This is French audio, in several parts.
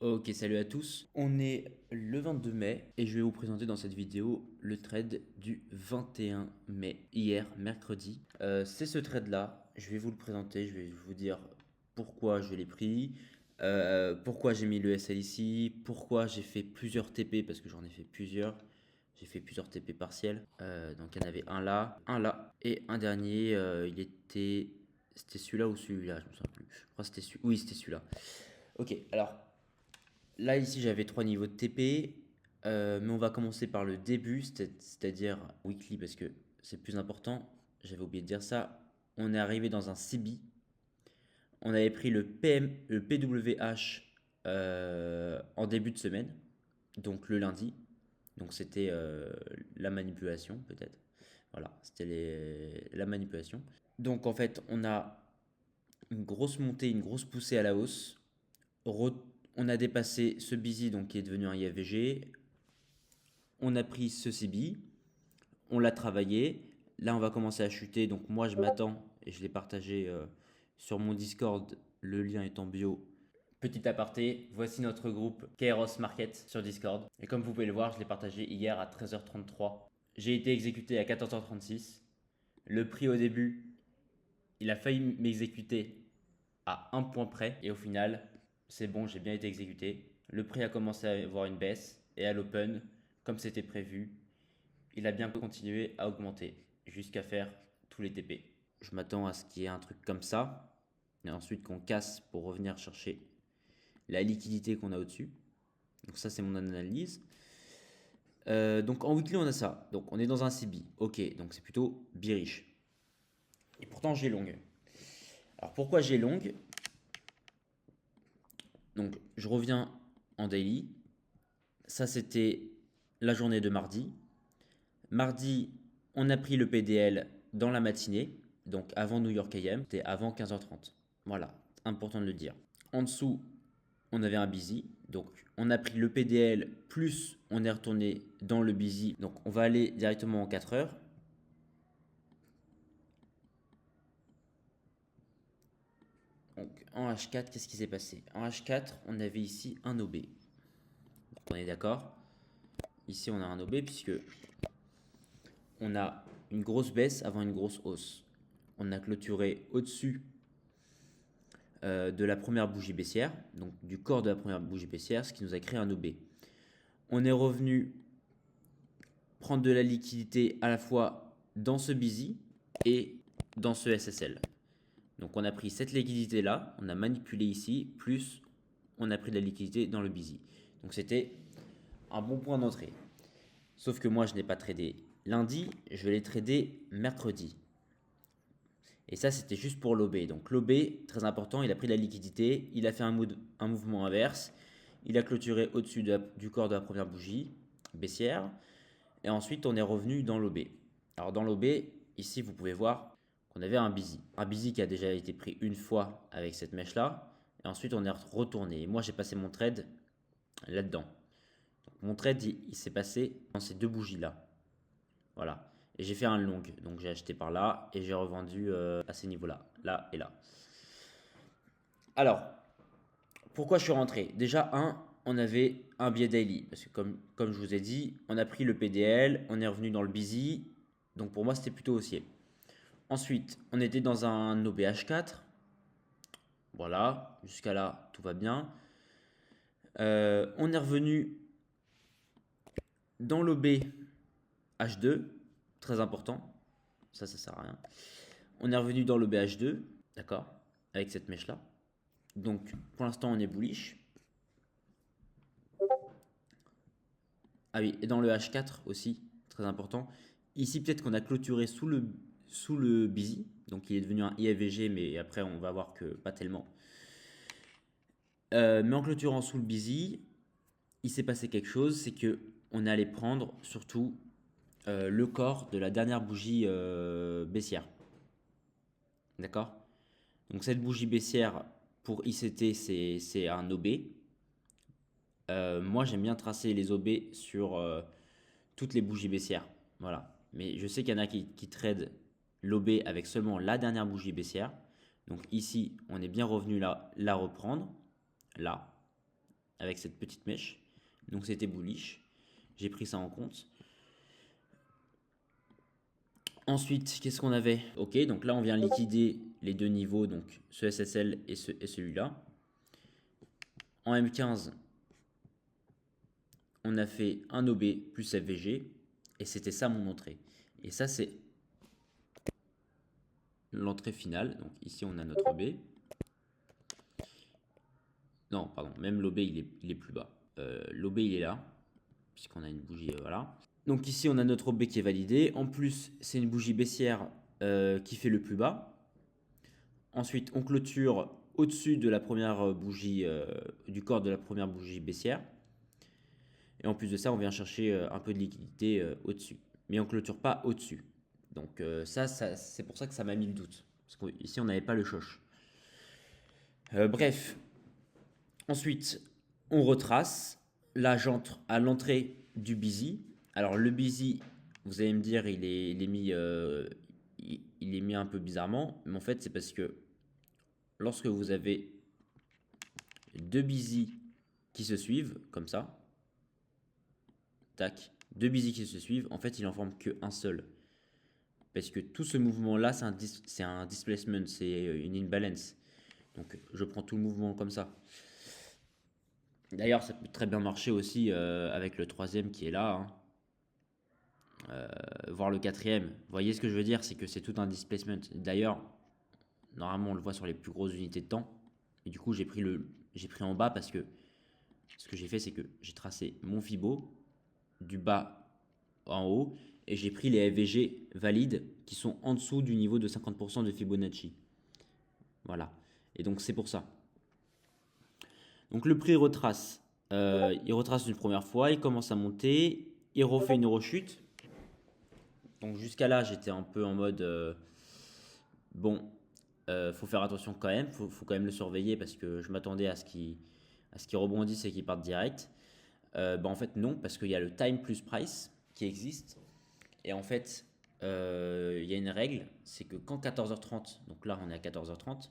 Ok, salut à tous. On est le 22 mai et je vais vous présenter dans cette vidéo le trade du 21 mai, hier, mercredi. C'est ce trade-là, je vais vous le présenter, je vais vous dire pourquoi je l'ai pris, pourquoi j'ai mis le SL ici, pourquoi j'ai fait plusieurs TP, parce que j'en ai fait plusieurs. J'ai fait plusieurs TP partiels. Donc il y en avait un là, et un dernier, C'était celui-là ou celui-là, je me souviens plus. Je crois que c'était celui... Oui, c'était celui-là. Ok, alors là, ici, j'avais trois niveaux de TP, mais on va commencer par le début, c'est-à-dire weekly, parce que c'est plus important. J'avais oublié de dire ça. On est arrivé dans un CB. On avait pris le PWH en début de semaine, donc le lundi. Donc c'était la manipulation, peut-être. Voilà, c'était la manipulation. Donc en fait, on a une grosse montée, une grosse poussée à la hausse. On a dépassé ce busy donc qui est devenu un IFVG. On a pris ce CB, on l'a travaillé. Là, on va commencer à chuter. Donc moi, je m'attends et je l'ai partagé sur mon Discord. Le lien est en bio. Petit aparté, voici notre groupe Kairos Market sur Discord. Et comme vous pouvez le voir, je l'ai partagé hier à 13h33. J'ai été exécuté à 14h36. Le prix au début, il a failli m'exécuter à un point près. Et au final, c'est bon, j'ai bien été exécuté. Le prix a commencé à avoir une baisse. Et à l'open, comme c'était prévu, il a bien continué à augmenter jusqu'à faire tous les TP. Je m'attends à ce qu'il y ait un truc comme ça. Et ensuite qu'on casse pour revenir chercher la liquidité qu'on a au-dessus. Donc ça, c'est mon analyse. Donc en weekly, on a ça. Donc on est dans un CB. Ok, donc c'est plutôt bearish. Et pourtant, j'ai long. Alors pourquoi j'ai long? Donc je reviens en daily. Ça, c'était la journée de mardi. Mardi, on a pris le PDL dans la matinée, donc avant New York AM, c'était avant 15h30. Voilà, important de le dire. En dessous, on avait un busy, donc on a pris le PDL plus on est retourné dans le busy, donc on va aller directement en 4 heures. Donc en H4, qu'est-ce qui s'est passé? En H4, on avait ici un OB. On est d'accord? Ici, on a un OB puisque on a une grosse baisse avant une grosse hausse. On a clôturé au-dessus de la première bougie baissière, donc du corps de la première bougie baissière, ce qui nous a créé un OB. On est revenu prendre de la liquidité à la fois dans ce busy et dans ce SSL. Donc on a pris cette liquidité là, on a manipulé ici, plus on a pris de la liquidité dans le busy. Donc c'était un bon point d'entrée. Sauf que moi je n'ai pas tradé lundi, je l'ai tradé mercredi. Et ça, c'était juste pour l'OB. Donc l'OB, très important, il a pris de la liquidité, il a fait un mouvement inverse, il a clôturé au-dessus du corps de la première bougie baissière, et ensuite on est revenu dans l'OB. Alors dans l'OB, ici vous pouvez voir qu'on avait un busy. Un busy qui a déjà été pris une fois avec cette mèche-là, et ensuite on est retourné. Et moi j'ai passé mon trade là-dedans. Mon trade, il s'est passé dans ces deux bougies-là. Voilà. Et j'ai fait un long. Donc j'ai acheté par là et j'ai revendu à ces niveaux-là. Là et là. Alors, pourquoi je suis rentré? Déjà, on avait un biais daily. Parce que comme je vous ai dit, on a pris le PDL, on est revenu dans le busy. Donc pour moi, c'était plutôt haussier. Ensuite, on était dans un OBH4. Voilà, jusqu'à là, tout va bien. On est revenu dans l'OB H2, très important. Ça sert à rien. On est revenu dans le BH2, d'accord, avec cette mèche-là. Donc, pour l'instant, on est bullish. Ah oui, et dans le H4 aussi, très important. Ici, peut-être qu'on a clôturé sous le busy. Donc, il est devenu un IFVG, mais après, on va voir que pas tellement. Mais en clôturant sous le busy, il s'est passé quelque chose, c'est que on allait prendre surtout le corps de la dernière bougie baissière. D'accord? Donc cette bougie baissière pour ICT, c'est un OB. Moi, j'aime bien tracer les OB sur toutes les bougies baissières. Voilà. Mais je sais qu'il y en a qui trade l'OB avec seulement la dernière bougie baissière. Donc ici, on est bien revenu là, la reprendre. Là. avec cette petite mèche. Donc c'était bullish. J'ai pris ça en compte. Ensuite, qu'est-ce qu'on avait? Ok, donc là on vient liquider les deux niveaux, donc ce SSL et celui-là. En M15, on a fait un OB plus FVG et c'était ça mon entrée. Et ça c'est l'entrée finale. Donc ici on a notre OB. Non, pardon, même l'OB il est plus bas. L'OB il est là, puisqu'on a une bougie, voilà. Donc ici on a notre OB qui est validé. En plus c'est une bougie baissière qui fait le plus bas. Ensuite on clôture au-dessus de la première bougie, du corps de la première bougie baissière. Et en plus de ça on vient chercher un peu de liquidité au-dessus. Mais on clôture pas au-dessus. Donc ça c'est pour ça que ça m'a mis le doute. Parce qu'ici on n'avait pas le choche. Bref. Ensuite on retrace. Là j'entre à l'entrée du busy. Alors le busy, vous allez me dire, il est mis un peu bizarrement, mais en fait c'est parce que lorsque vous avez deux busy qui se suivent comme ça, tac, deux busy qui se suivent, en fait il en forme qu'un seul, parce que tout ce mouvement là c'est un displacement, c'est une imbalance. Donc je prends tout le mouvement comme ça. D'ailleurs ça peut très bien marcher aussi avec le troisième qui est là, hein. Voir le quatrième. Vous voyez ce que je veux dire, c'est que c'est tout un displacement. D'ailleurs, normalement on le voit sur les plus grosses unités de temps. Et du coup j'ai pris en bas parce que ce que j'ai fait c'est que j'ai tracé mon Fibo du bas en haut et j'ai pris les FVG valides qui sont en dessous du niveau de 50% de Fibonacci. Voilà. Et donc c'est pour ça. Donc le prix retrace. Il retrace une première fois, il commence à monter, il refait une rechute. Donc jusqu'à là, j'étais un peu en mode bon, faut faire attention quand même, faut quand même le surveiller parce que je m'attendais à ce qu'il rebondisse et qu'il parte direct. En fait non, parce qu'il y a le time plus price qui existe. Et en fait, il y a une règle, c'est que quand 14h30, donc là on est à 14h30,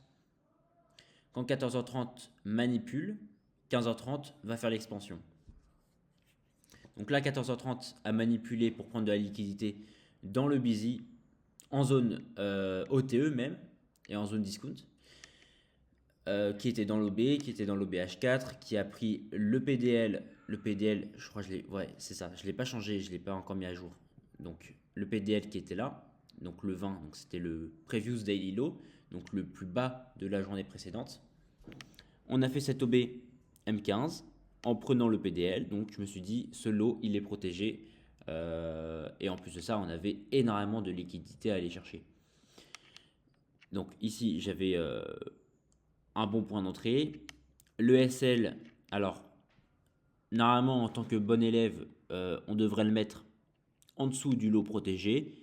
quand 14h30 manipule, 15h30 va faire l'expansion. Donc là 14h30 a manipulé pour prendre de la liquidité dans le busy, en zone OTE même, et en zone discount, qui était dans l'OB, qui était dans l'OBH4, qui a pris le PDL, je crois que c'est ça, je ne l'ai pas changé, je ne l'ai pas encore mis à jour. Donc le PDL qui était là, donc le 20, donc c'était le Previous Daily Low, donc le plus bas de la journée précédente. On a fait cet OB M15 en prenant le PDL, donc je me suis dit, ce lot, il est protégé. Et en plus de ça, on avait énormément de liquidité à aller chercher. Donc ici, j'avais un bon point d'entrée. Le SL, alors, normalement, en tant que bon élève, on devrait le mettre en dessous du lot protégé.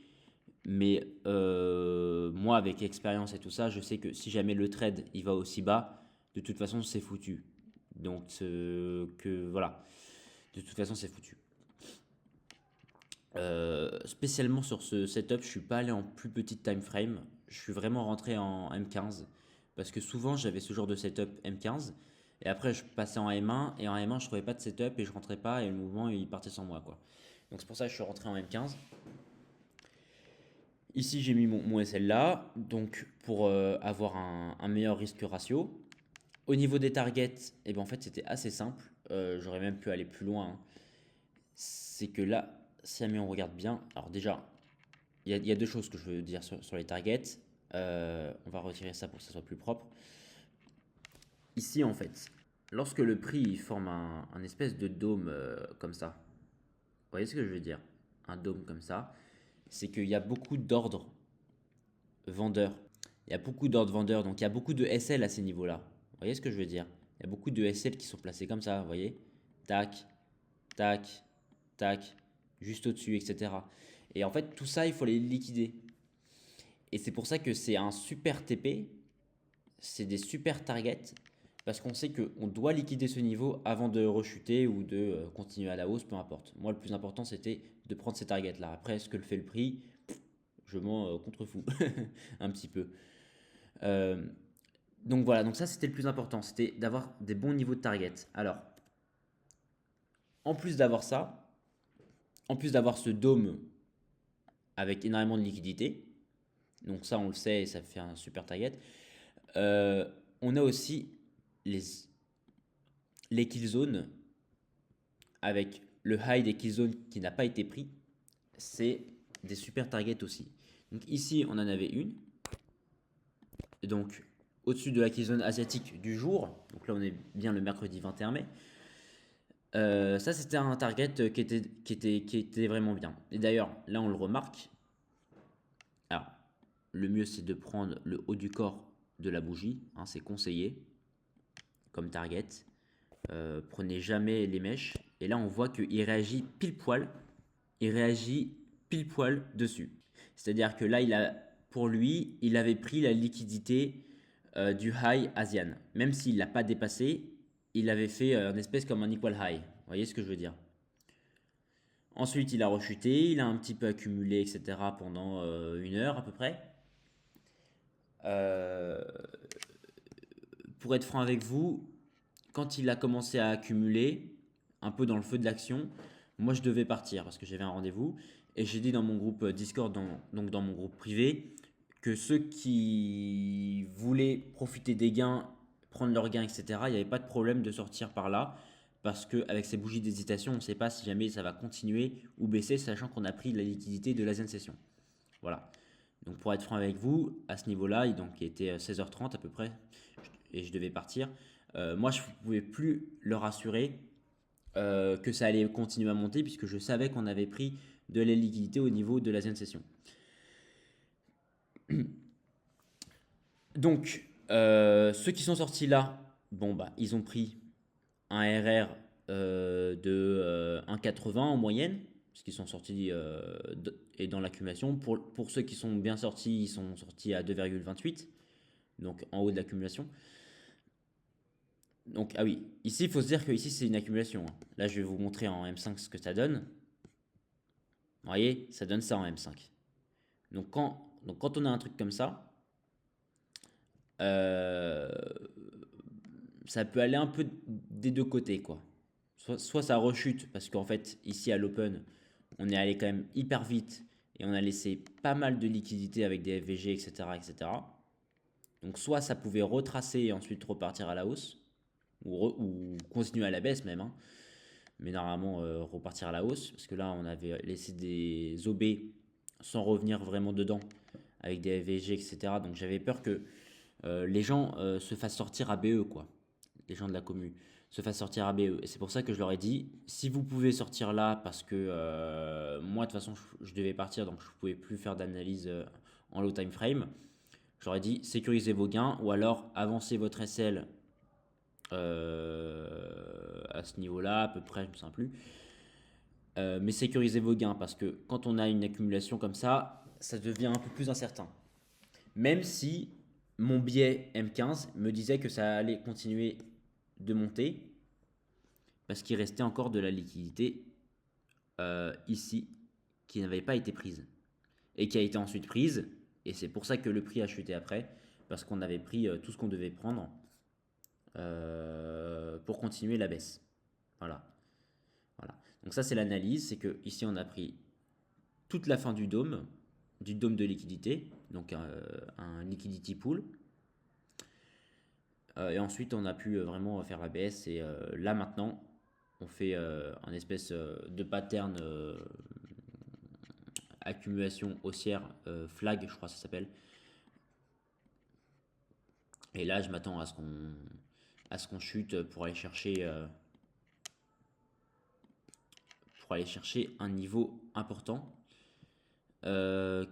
Mais moi, avec expérience et tout ça, je sais que si jamais le trade il va aussi bas, de toute façon, c'est foutu. Donc, voilà. De toute façon, c'est foutu. Spécialement sur ce setup, je suis pas allé en plus petite time frame. Je suis vraiment rentré en M15 parce que souvent j'avais ce genre de setup M15 et après je passais en M1 et en M1 je trouvais pas de setup et je rentrais pas et le mouvement il partait sans moi quoi. Donc c'est pour ça que je suis rentré en M15. Ici j'ai mis mon SL là donc pour avoir un meilleur risque ratio. Au niveau des targets, et ben en fait c'était assez simple. J'aurais même pu aller plus loin, hein. C'est que là, si jamais on regarde bien, alors déjà, il y a deux choses que je veux dire sur les targets. On va retirer ça pour que ça soit plus propre. Ici, en fait, lorsque le prix forme un espèce de dôme comme ça, vous voyez ce que je veux dire? Un dôme comme ça, c'est qu'il y a beaucoup d'ordres vendeurs. Il y a beaucoup d'ordres vendeurs, donc il y a beaucoup de SL à ces niveaux-là. Vous voyez ce que je veux dire? Il y a beaucoup de SL qui sont placés comme ça, vous voyez? Tac, tac, tac, juste au-dessus, etc. Et en fait, tout ça, il faut les liquider. Et c'est pour ça que c'est un super TP, c'est des super targets, parce qu'on sait qu'on doit liquider ce niveau avant de rechuter ou de continuer à la hausse, peu importe. Moi, le plus important, c'était de prendre ces targets-là. Après, ce que le fait le prix, je m'en contrefous un petit peu. Donc voilà, donc ça, c'était le plus important, c'était d'avoir des bons niveaux de target. Alors, en plus d'avoir ça, en plus d'avoir ce dôme avec énormément de liquidité, donc ça on le sait et ça fait un super target, on a aussi les, les kill zones avec le high des kill zones qui n'a pas été pris, c'est des super targets aussi. Donc ici on en avait une, et donc au-dessus de la kill zone asiatique du jour, donc là on est bien le mercredi 21 mai. Ça c'était un target qui était vraiment bien. Et d'ailleurs là on le remarque. Alors le mieux c'est de prendre le haut du corps de la bougie, hein, c'est conseillé comme target. Prenez jamais les mèches. Et là on voit qu'il réagit pile poil. Il réagit pile poil dessus. C'est-à-dire que là pour lui il avait pris la liquidité du high Asian. Même s'il ne l'a pas dépassé, il avait fait une espèce comme un equal high. Vous voyez ce que je veux dire? Ensuite, il a rechuté, il a un petit peu accumulé, etc. pendant 1 heure à peu près. Euh, pour être franc avec vous, quand il a commencé à accumuler, un peu dans le feu de l'action, moi je devais partir parce que j'avais un rendez-vous. Et j'ai dit dans mon groupe Discord, donc dans mon groupe privé, que ceux qui voulaient profiter des gains, prendre leurs gains, etc., il n'y avait pas de problème de sortir par là. Parce qu'avec ces bougies d'hésitation, on ne sait pas si jamais ça va continuer ou baisser, sachant qu'on a pris la liquidité de l'Asian Session. Voilà. Donc pour être franc avec vous, à ce niveau-là, donc il était 16h30 à peu près, et je devais partir. Moi, je ne pouvais plus leur assurer que ça allait continuer à monter, puisque je savais qu'on avait pris de la liquidité au niveau de l'Asian Session. Donc, ceux qui sont sortis là, bon bah, ils ont pris un RR de 1,80 en moyenne, parce qu'ils sont sortis et dans l'accumulation. Pour ceux qui sont bien sortis, ils sont sortis à 2,28, donc en haut de l'accumulation. Donc, ah oui, ici, il faut se dire que ici, c'est une accumulation, hein. Là, je vais vous montrer en M5 ce que ça donne. Vous voyez, ça donne ça en M5. Donc, quand on a un truc comme ça, euh, ça peut aller un peu des deux côtés, quoi. Soit ça rechute, parce qu'en fait, ici à l'open, on est allé quand même hyper vite et on a laissé pas mal de liquidités avec des FVG, etc., etc. Donc soit ça pouvait retracer et ensuite repartir à la hausse, ou continuer à la baisse même, hein. Mais normalement repartir à la hausse, parce que là on avait laissé des OB sans revenir vraiment dedans, avec des FVG, etc. Donc j'avais peur que les gens se fassent sortir à BE, quoi. Les gens de la commu se fassent sortir à BE. Et c'est pour ça que je leur ai dit, si vous pouvez sortir là, parce que moi de toute façon je devais partir, donc je ne pouvais plus faire d'analyse en low time frame. Je leur ai dit, sécurisez vos gains, ou alors avancez votre SL à ce niveau-là, à peu près, je ne me souviens plus. Mais sécurisez vos gains, parce que quand on a une accumulation comme ça devient un peu plus incertain. Même si mon biais M15 me disait que ça allait continuer de monter, parce qu'il restait encore de la liquidité ici qui n'avait pas été prise et qui a été ensuite prise, et c'est pour ça que le prix a chuté après, parce qu'on avait pris tout ce qu'on devait prendre pour continuer la baisse. Voilà. Donc ça c'est l'analyse, c'est que ici on a pris toute la fin du dôme de liquidité, donc un liquidity pool. Et ensuite, on a pu vraiment faire la baisse. Et là, maintenant, on fait un espèce de pattern accumulation haussière flag, je crois que ça s'appelle. Et là, je m'attends à ce qu'on chute pour aller chercher un niveau important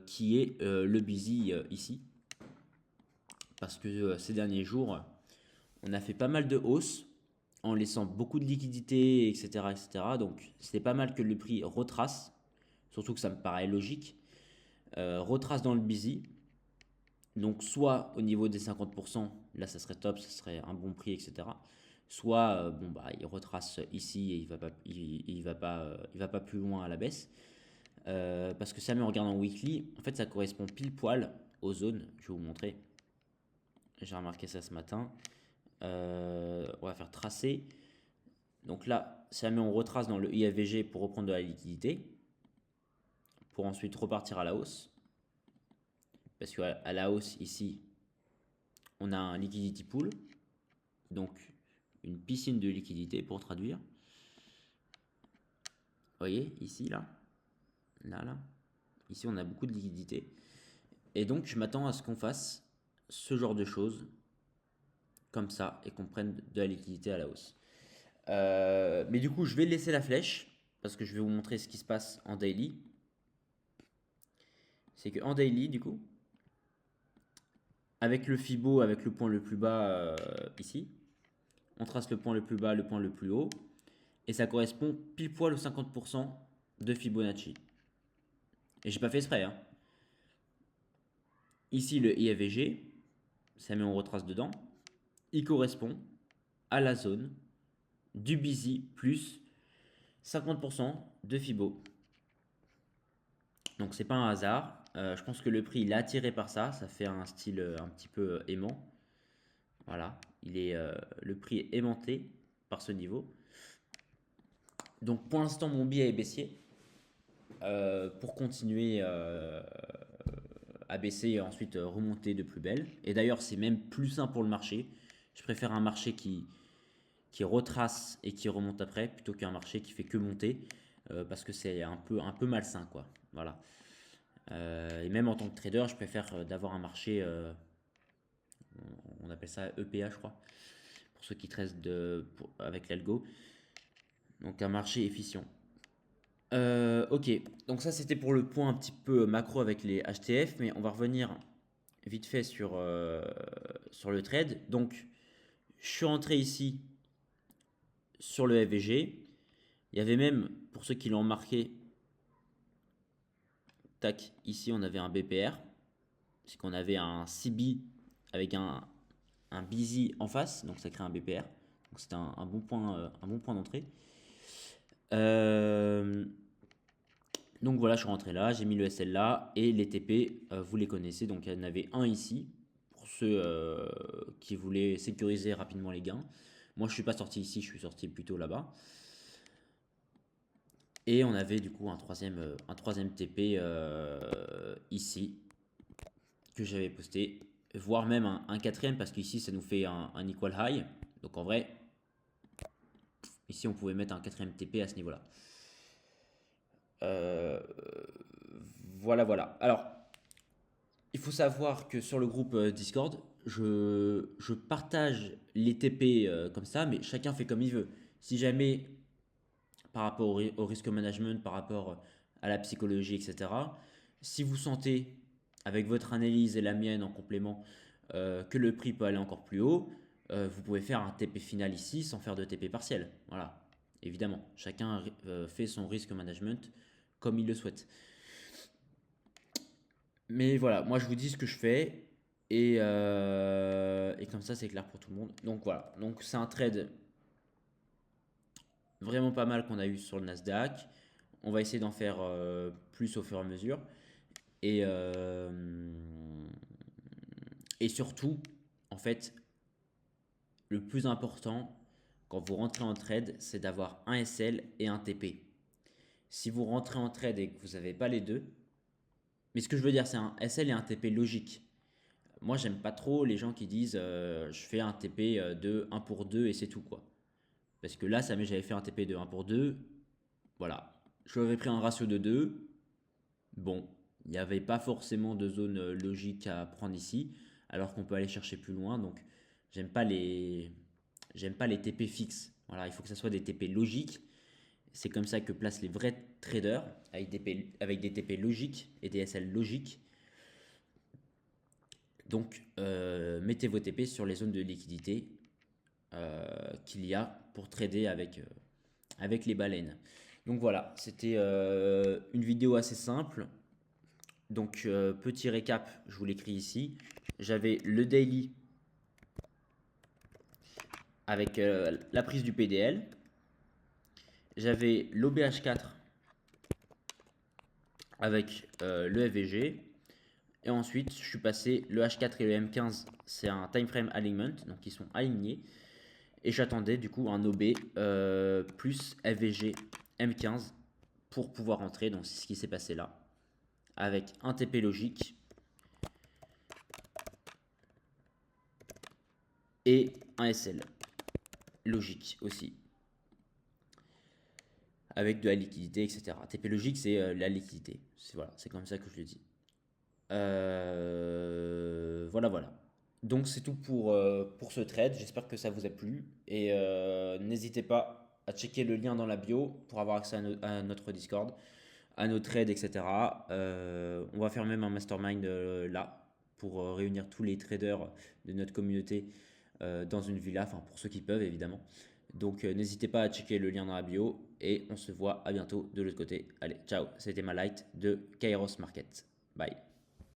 qui est le busy ici. Parce que ces derniers jours, on a fait pas mal de hausses en laissant beaucoup de liquidités, etc., etc. Donc c'était pas mal que le prix retrace, surtout que ça me paraît logique, retrace dans le busy. Donc soit au niveau des 50%, là ça serait top, ça serait un bon prix, etc. Soit bon bah il retrace ici et il va pas plus loin à la baisse. Parce que ça, mais en regardant weekly, en fait ça correspond pile poil aux zones. Je vais vous montrer. J'ai remarqué ça ce matin. On va faire tracer. Donc là, si jamais on retrace dans le IFVG pour reprendre de la liquidité, pour ensuite repartir à la hausse, parce qu'à la hausse ici, on a un liquidity pool, donc une piscine de liquidité pour traduire. Vous voyez, ici, là, là. Ici, on a beaucoup de liquidité. Et donc, je m'attends à ce qu'on fasse ce genre de choses, comme ça, et qu'on prenne de la liquidité à la hausse. Mais du coup, je vais laisser la flèche, parce que je vais vous montrer ce qui se passe en daily. C'est qu'en daily, du coup, avec le Fibo, avec le point le plus bas ici, on trace le point le plus bas, le point le plus haut, et ça correspond pile poil aux 50% de Fibonacci. Et j'ai pas fait exprès, hein. Ici, le IFVG, ça met on retrace dedans, il correspond à la zone du busy plus 50% de Fibo. Donc c'est pas un hasard. Je pense que le prix il est attiré par ça. Ça fait un style un petit peu aimant. Voilà, le prix est aimanté par ce niveau. Donc pour l'instant mon billet est baissier. Pour continuer à baisser et ensuite remonter de plus belle. Et d'ailleurs c'est même plus sain pour le marché. Je préfère un marché qui retrace et qui remonte après plutôt qu'un marché qui fait que monter parce que c'est un peu malsain quoi. Voilà. Et même en tant que trader, je préfère d'avoir un marché, on appelle ça EPA je crois, pour ceux qui traitent avec l'algo. Donc un marché efficient. Ok, donc ça c'était pour le point un petit peu macro avec les HTF, mais on va revenir vite fait sur le trade. Donc je suis rentré ici sur le FVG. Il y avait même, pour ceux qui l'ont marqué, tac, ici on avait un BPR, c'est qu'on avait un CB avec un busy en face, donc ça crée un BPR. Donc c'était un bon point d'entrée. Donc voilà, je suis rentré là, j'ai mis le SL là, et les TP, vous les connaissez, donc il y en avait un ici, pour ceux qui voulaient sécuriser rapidement les gains. Moi je suis pas sorti ici, je suis sorti plutôt là-bas. Et on avait du coup un troisième TP ici, que j'avais posté, voire même un quatrième, parce qu'ici ça nous fait un equal high. Donc en vrai, ici on pouvait mettre un quatrième TP à ce niveau-là. Voilà. Alors, il faut savoir que sur le groupe Discord, je partage les TP comme ça, mais chacun fait comme il veut. Si jamais, par rapport au risque management, par rapport à la psychologie, etc., si vous sentez, avec votre analyse et la mienne en complément, que le prix peut aller encore plus haut, vous pouvez faire un TP final ici sans faire de TP partiel. Voilà, évidemment, chacun fait son risque management comme il le souhaite. Mais voilà, moi je vous dis ce que je fais et comme ça c'est clair pour tout le monde. Donc voilà, donc c'est un trade vraiment pas mal qu'on a eu sur le Nasdaq. On va essayer d'en faire plus au fur et à mesure. Et, et surtout, en fait, le plus important quand vous rentrez en trade, c'est d'avoir un SL et un TP. Si vous rentrez en trade et que vous n'avez pas les deux, mais ce que je veux dire, c'est un SL et un TP logique. Moi, j'aime pas trop les gens qui disent je fais un TP de 1 pour 2 et c'est tout quoi. Parce que là, j'avais fait un TP de 1 pour 2. Voilà. Je avais pris un ratio de 2. Bon, il n'y avait pas forcément de zone logique à prendre ici, alors qu'on peut aller chercher plus loin. Donc, j'aime pas les TP fixes. Voilà, il faut que ça soit des TP logiques. C'est comme ça que placent les vrais traders avec des TP logiques et des SL logiques. Donc, mettez vos TP sur les zones de liquidité qu'il y a pour trader avec les baleines. Donc voilà, c'était une vidéo assez simple. Donc, petit récap, je vous l'écris ici. J'avais le daily avec la prise du PDL. J'avais l'OBH4 avec le FVG. Et ensuite, je suis passé le H4 et le M15, c'est un time frame alignment, donc ils sont alignés. Et j'attendais du coup un OB plus FVG M15 pour pouvoir entrer. Donc c'est ce qui s'est passé là. Avec un TP logique et un SL logique aussi. Avec de la liquidité, etc. TP logique, c'est la liquidité. Voilà, c'est comme ça que je le dis. Voilà. Donc c'est tout pour ce trade. J'espère que ça vous a plu. Et n'hésitez pas à checker le lien dans la bio pour avoir accès à notre Discord, à nos trades, etc. On va faire même un mastermind là pour réunir tous les traders de notre communauté dans une villa, enfin pour ceux qui peuvent évidemment. Donc n'hésitez pas à checker le lien dans la bio et on se voit à bientôt de l'autre côté. Allez, ciao, c'était ma light de Kairos Market. Bye.